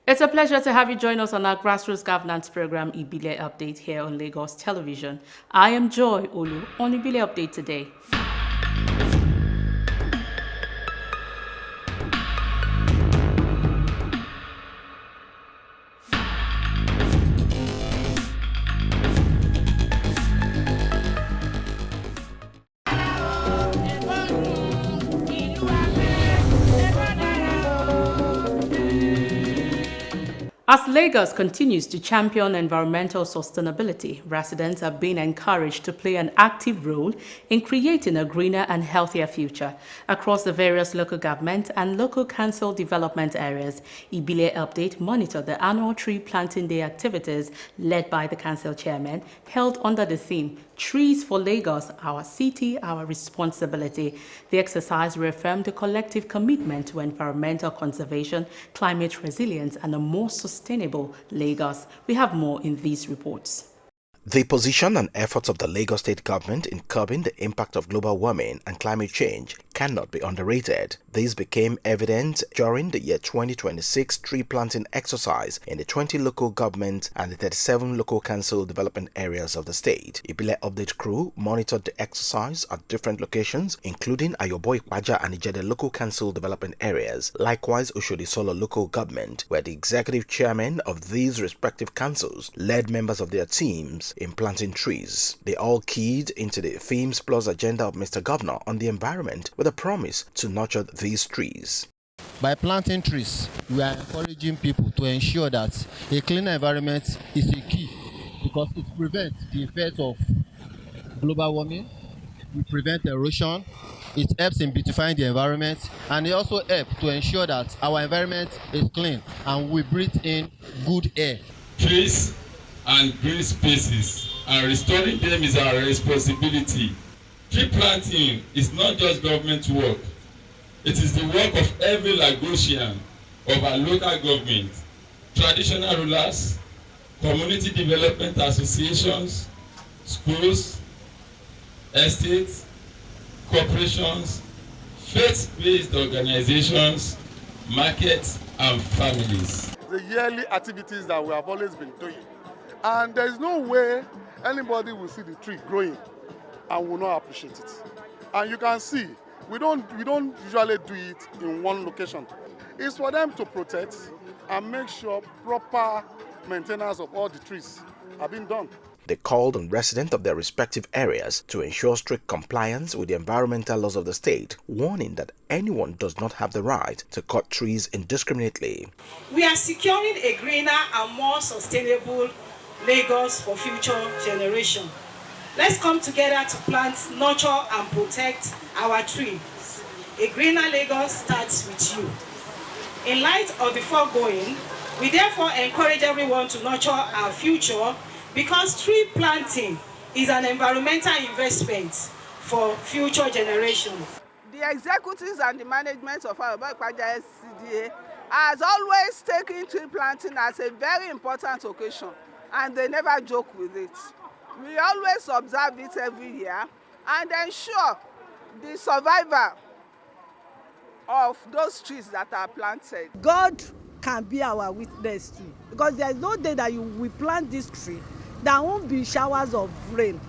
It's a pleasure to have you join us on our grassroots governance program, Ibile Update, here on Lagos Television. I am Joy Olu on Ibile Update today. As Lagos continues to champion environmental sustainability, residents are being encouraged to play an active role in creating a greener and healthier future. Across the various local government and local council development areas, Ibile Update monitored the annual tree planting day activities led by the council chairman, held under the theme, Trees for Lagos, Our City, Our Responsibility. The exercise reaffirmed the collective commitment to environmental conservation, climate resilience, and a more sustainable Lagos. We have more in these reports. The position and efforts of the Lagos state government in curbing the impact of global warming and climate change cannot be underrated. This became evident during the year 2026 tree planting exercise in the 20 local government and the 37 local council development areas of the state. Ibile Update crew monitored the exercise at different locations, including Ayobo-Ipaja and Ijede local council development areas. Likewise, Oshodi Isolo local government, where the executive chairman of these respective councils led members of their teams in planting trees. They all keyed into the Themes Plus agenda of Mr. Governor on the environment with a promise to nurture these trees. By planting trees, we are encouraging people to ensure that a cleaner environment is a key because it prevents the effect of global warming, we prevent erosion, it helps in beautifying the environment, and it also helps to ensure that our environment is clean and we breathe in good air. Trees and green spaces, and restoring them is our responsibility. Tree planting is not just government work. It is the work of every Lagosian, of our local government, traditional rulers, community development associations, schools, estates, corporations, faith-based organizations, markets, and families. The yearly activities that we have always been doing. And there is no way anybody will see the tree growing and will not appreciate it. And you can see, we don't usually do it in one location. It's for them to protect and make sure proper maintenance of all the trees are being done. They called on residents of their respective areas to ensure strict compliance with the environmental laws of the state, warning that anyone does not have the right to cut trees indiscriminately. We are securing a greener and more sustainable Lagos for future generations. Let's come together to plant, nurture, and protect our trees. A greener Lagos starts with you. In light of the foregoing, we therefore encourage everyone to nurture our future because tree planting is an environmental investment for future generations. The executives and the management of Ayobo-Ipaja LCDA has always taken tree planting as a very important occasion, and they never joke with it. We always observe it every year and ensure the survival of those trees that are planted. God can be our witness too, because there is no day that we plant this tree, there won't be showers of rain,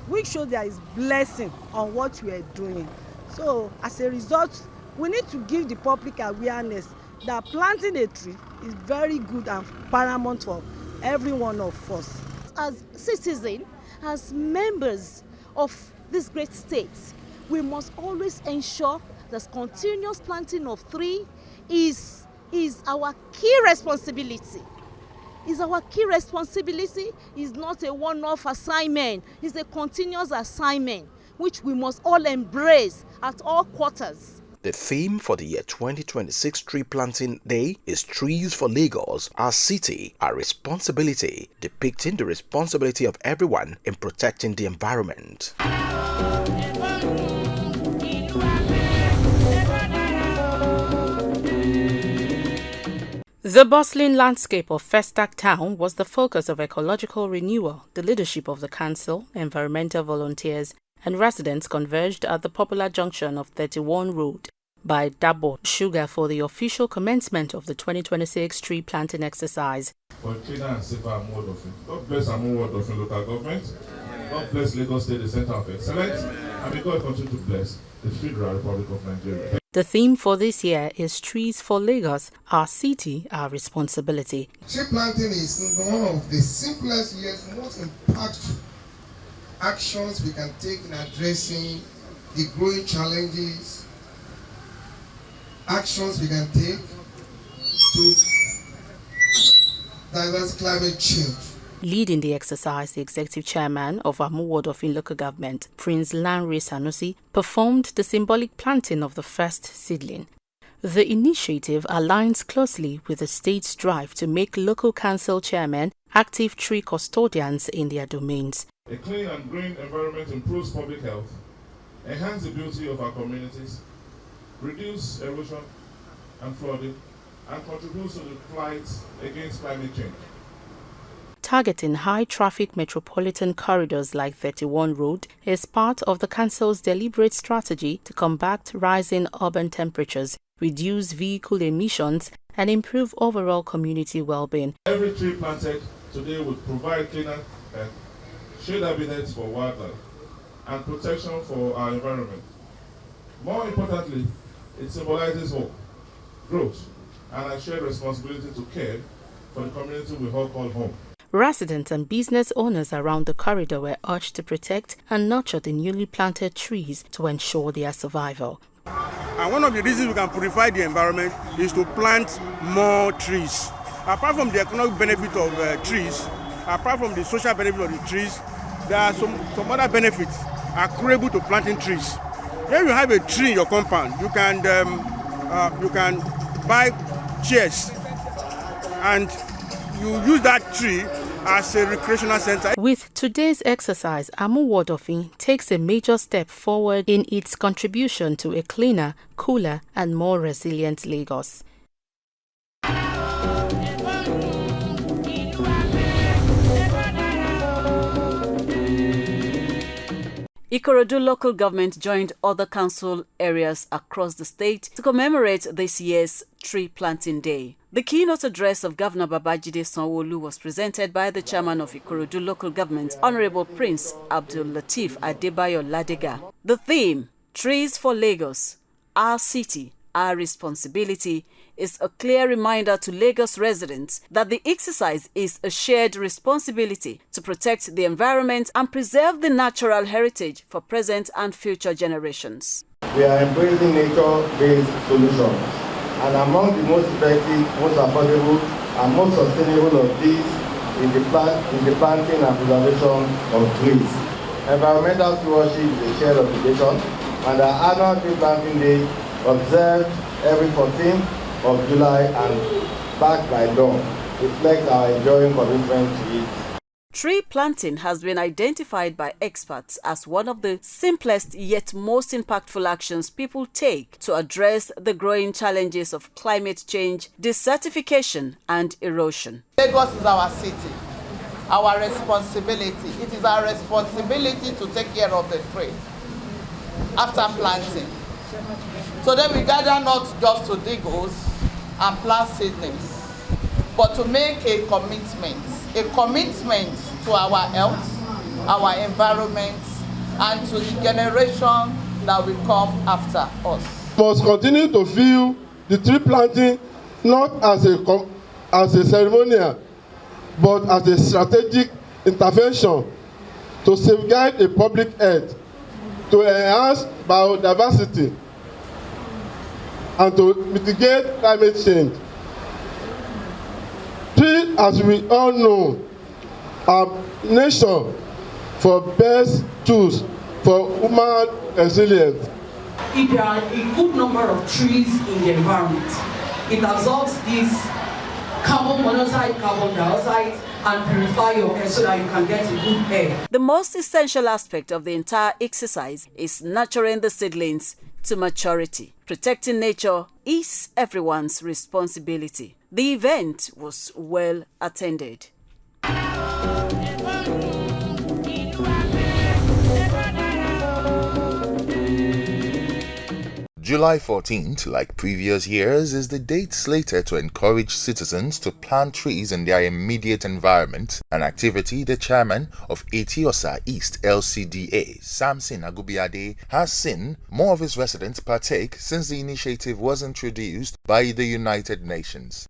which shows there is blessing on what we are doing. So as a result, we need to give the public awareness that planting a tree is very good and paramount for every one of us. As citizens, as members of this great state, we must always ensure that continuous planting of trees is our key responsibility. is our key responsibility. It's not a one-off assignment. It's a continuous assignment which we must all embrace at all quarters. The theme for the year 2026 Tree Planting Day is Trees for Lagos, Our City, Our Responsibility, depicting the responsibility of everyone in protecting the environment. The bustling landscape of Festac Town was the focus of ecological renewal. The leadership of the council, environmental volunteers, and residents converged at the popular junction of 31 Road by Dabo Sugar for the official commencement of the 2026 tree planting exercise. For cleaner and safer Amuwo-Odofin. God bless Amuwo-Odofin local government. God bless Lagos State, the Center of Excellence. And may God continue to bless the Federal Republic of Nigeria. The theme for this year is Trees for Lagos, Our City, Our Responsibility. Tree planting is one of the simplest yet most impactful actions we can take in addressing the growing challenges, actions we can take to diverse climate change. Leading the exercise, the executive chairman of Amuwo-Odofin local government, Prince Lanre Sanusi, performed the symbolic planting of the first seedling. The initiative aligns closely with the state's drive to make local council chairmen active tree custodians in their domains. A clean and green environment improves public health, enhances the beauty of our communities, reduces erosion and flooding, and contributes to the fight against climate change. Targeting high-traffic metropolitan corridors like 31 Road is part of the council's deliberate strategy to combat rising urban temperatures, reduce vehicle emissions, and improve overall community well-being. Every tree planted today would provide cleaner shade habitats for wildlife and protection for our environment. More importantly, it symbolizes hope, growth, and a shared responsibility to care for the community we all call home. Residents and business owners around the corridor were urged to protect and nurture the newly planted trees to ensure their survival. And one of the reasons we can purify the environment is to plant more trees. Apart from the economic benefit of trees, apart from the social benefit of the trees, there are some other benefits accruable to planting trees. When you have a tree in your compound, you can buy chairs and you use that tree as a recreational center. With today's exercise, Amuwo-Odofin takes a major step forward in its contribution to a cleaner, cooler, and more resilient Lagos. Ikorodu local government joined other council areas across the state to commemorate this year's Tree Planting Day. The keynote address of Governor Babajide Sanwo-Olu was presented by the chairman of Ikorodu local government, Honorable Prince Abdul Lateef Adebayo Ladega. The theme, Trees for Lagos, Our City, Our Responsibility, is a clear reminder to Lagos residents that the exercise is a shared responsibility to protect the environment and preserve the natural heritage for present and future generations. We are embracing nature-based solutions, and among the most effective, most affordable, and most sustainable of these is the planting and preservation of trees. Environmental stewardship is a shared obligation, and our annual Tree Planting Day, observed every 14th of July and backed by law, reflects our enduring commitment to it. Tree planting has been identified by experts as one of the simplest yet most impactful actions people take to address the growing challenges of climate change, desertification, and erosion. Lagos is our city, our responsibility. It is our responsibility to take care of the tree after planting. So then we gather not just to dig holes and plant seedlings, but to make a commitment to our health, our environment, and to the generation that will come after us. We must continue to view the tree planting not as a ceremonial, but as a strategic intervention to safeguard the public health, to enhance biodiversity, and to mitigate climate change. Tree as we all know, our nation for best tools for human resilience. If there are a good number of trees in the environment, it absorbs this carbon monoxide, carbon dioxide, and purify your air so that you can get a good air. The most essential aspect of the entire exercise is nurturing the seedlings to maturity. Protecting nature is everyone's responsibility. The event was well attended. July 14th, like previous years, is the date slated to encourage citizens to plant trees in their immediate environment, an activity the chairman of Eti Osa East LCDA, Samson Agubiade, has seen more of his residents partake since the initiative was introduced by the United Nations.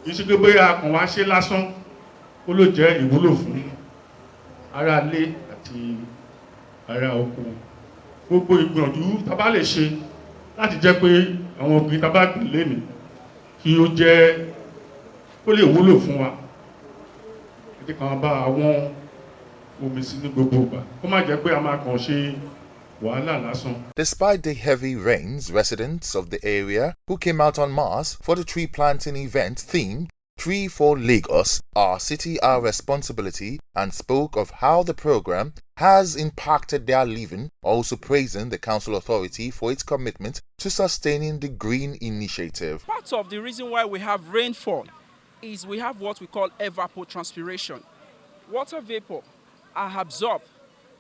ìṣègbè bóyá kan wá ṣe lásán ó ló jẹ́ ìwúlò fún ará ilé àti ará oko. Gbogbo ìgbìyànjú tá bá lè ṣe láti jẹ́ pé àwọn ògbìn tá bá gbìn lénìí kí ó jẹ́ kó lè wúlò fún wa. Ẹ jẹ́ ká bá àwọn omi sí ní gbogbo ìgbà kó má jẹ́ pé a máa kàn ṣe. Despite the heavy rains, residents of the area who came out en masse for the tree planting event themed Tree for Lagos, Our City, Our Responsibility, and spoke of how the program has impacted their living, also praising the council authority for its commitment to sustaining the green initiative. Part of the reason why we have rainfall is we have what we call evapotranspiration. Water vapor are absorbed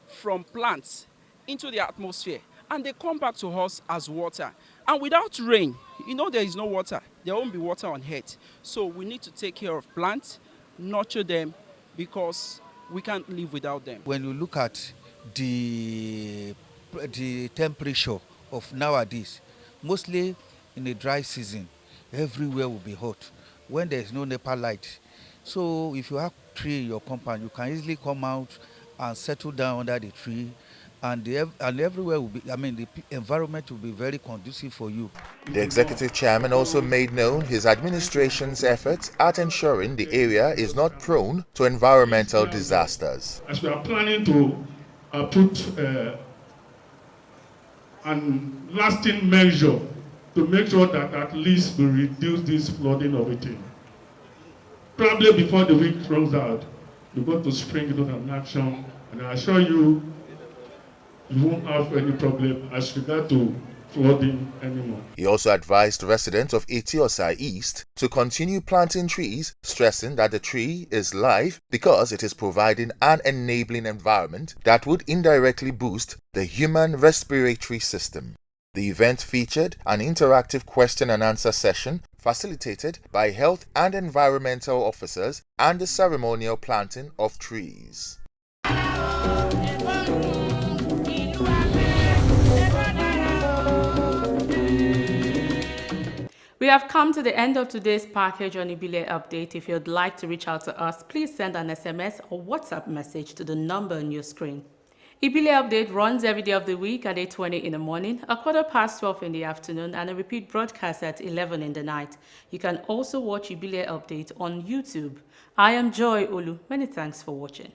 from plants into the atmosphere and they come back to us as water. And without rain, there is no water. There won't be water on earth. So we need to take care of plants, nurture them, because we can't live without them. When you look at the temperature of nowadays, mostly in the dry season, everywhere will be hot when there is no NEPA light. So if you have a tree in your compound, you can easily come out and settle down under the tree. And everywhere will be, the environment will be very conducive for you. The executive chairman also made known his administration's efforts at ensuring the area is not prone to environmental disasters. As we are planning to put a lasting measure to make sure that at least we reduce this flooding of it. Probably before the week runs out, we're going to spring into an action, and I assure you, you won't have any problem as regard to flooding anymore. He also advised residents of Eti Osa East to continue planting trees, stressing that the tree is life because it is providing an enabling environment that would indirectly boost the human respiratory system. The event featured an interactive question and answer session facilitated by health and environmental officers and the ceremonial planting of trees. We have come to the end of today's package on Ibile Update. If you'd like to reach out to us, please send an SMS or WhatsApp message to the number on your screen. Ibile Update runs every day of the week at 8:20 in the morning, 12:15 in the afternoon, and a repeat broadcast at 11 in the night. You can also watch Ibile Update on YouTube. I am Joy Olu. Many thanks for watching.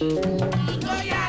Oh, yeah.